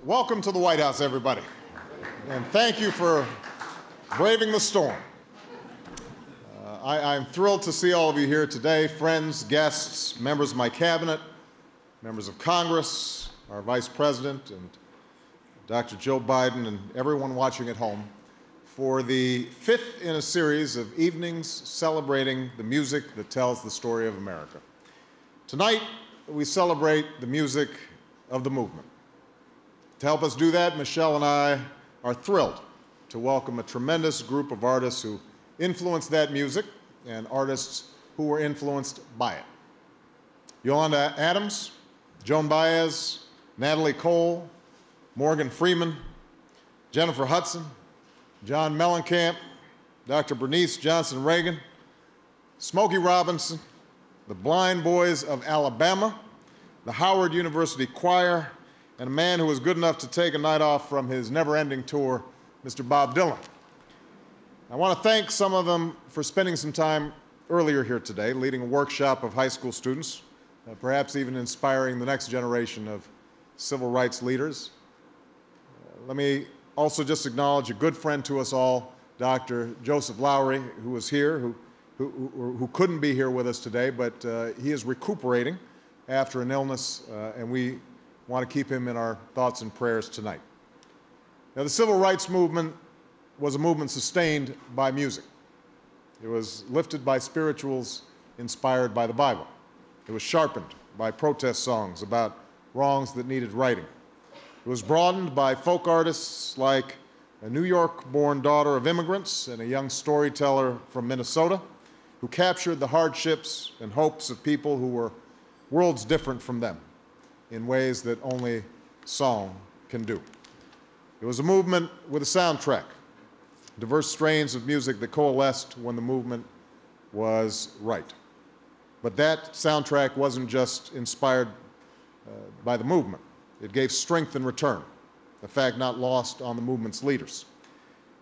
Welcome to the White House, everybody. And thank you for braving the storm. I'm thrilled to see all of you here today, friends, guests, members of my cabinet, members of Congress, our Vice President, and Dr. Joe Biden, and everyone watching at home for the fifth in a series of evenings celebrating the music that tells the story of America. Tonight, we celebrate the music of the movement. To help us do that, Michelle and I are thrilled to welcome a tremendous group of artists who influenced that music and artists who were influenced by it. Yolanda Adams, Joan Baez, Natalie Cole, Morgan Freeman, Jennifer Hudson, John Mellencamp, Dr. Bernice Johnson Reagan, Smokey Robinson, the Blind Boys of Alabama, the Howard University Choir, and a man who was good enough to take a night off from his never-ending tour, Mr. Bob Dylan. I want to thank some of them for spending some time earlier here today, leading a workshop of high school students, perhaps even inspiring the next generation of civil rights leaders. Let me also just acknowledge a good friend to us all, Dr. Joseph Lowry, who was here, who couldn't be here with us today, but he is recuperating after an illness, and we want to keep him in our thoughts and prayers tonight. Now, the civil rights movement was a movement sustained by music. It was lifted by spirituals inspired by the Bible. It was sharpened by protest songs about wrongs that needed righting. It was broadened by folk artists like a New York-born daughter of immigrants and a young storyteller from Minnesota who captured the hardships and hopes of people who were worlds different from them in ways that only song can do. It was a movement with a soundtrack, diverse strains of music that coalesced when the movement was right. But that soundtrack wasn't just inspired by the movement. It gave strength in return, a fact not lost on the movement's leaders.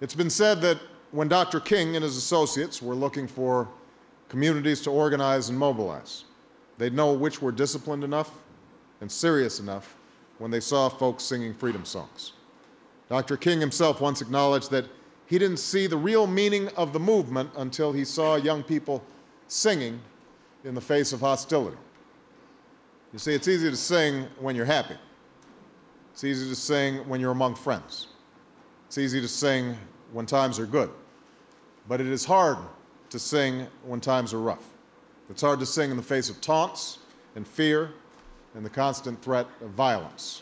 It's been said that when Dr. King and his associates were looking for communities to organize and mobilize, they'd know which were disciplined enough and serious enough when they saw folks singing freedom songs. Dr. King himself once acknowledged that he didn't see the real meaning of the movement until he saw young people singing in the face of hostility. You see, it's easy to sing when you're happy. It's easy to sing when you're among friends. It's easy to sing when times are good. But it is hard to sing when times are rough. It's hard to sing in the face of taunts and fear and the constant threat of violence.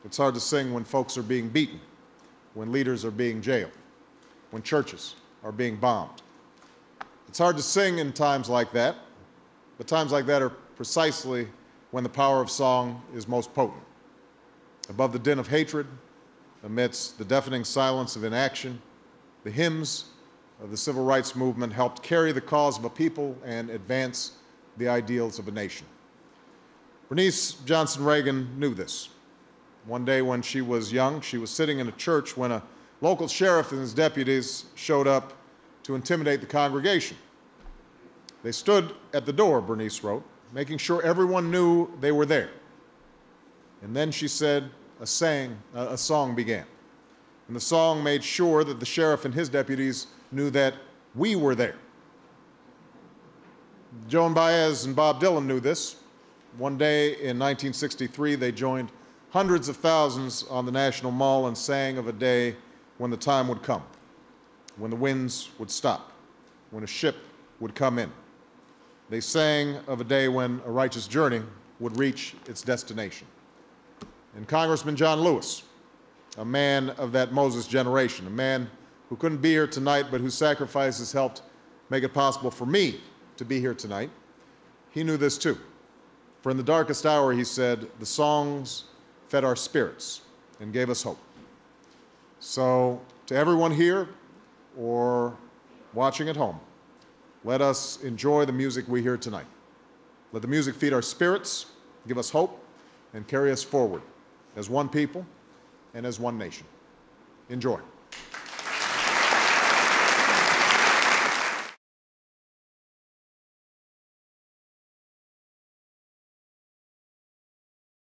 It's hard to sing when folks are being beaten, when leaders are being jailed, when churches are being bombed. It's hard to sing in times like that, but times like that are precisely when the power of song is most potent. Above the din of hatred, amidst the deafening silence of inaction, the hymns of the civil rights movement helped carry the cause of a people and advance the ideals of a nation. Bernice Johnson Reagan knew this. One day when she was young, she was sitting in a church when a local sheriff and his deputies showed up to intimidate the congregation. They stood at the door, Bernice wrote, making sure everyone knew they were there. And then she said, a song began. And the song made sure that the sheriff and his deputies knew that we were there. Joan Baez and Bob Dylan knew this. One day in 1963, they joined hundreds of thousands on the National Mall and sang of a day when the time would come, when the winds would stop, when a ship would come in. They sang of a day when a righteous journey would reach its destination. And Congressman John Lewis, a man of that Moses generation, a man who couldn't be here tonight but whose sacrifices helped make it possible for me to be here tonight, he knew this too. For in the darkest hour, he said, the songs fed our spirits and gave us hope. So to everyone here or watching at home, let us enjoy the music we hear tonight. Let the music feed our spirits, give us hope, and carry us forward as one people and as one nation. Enjoy.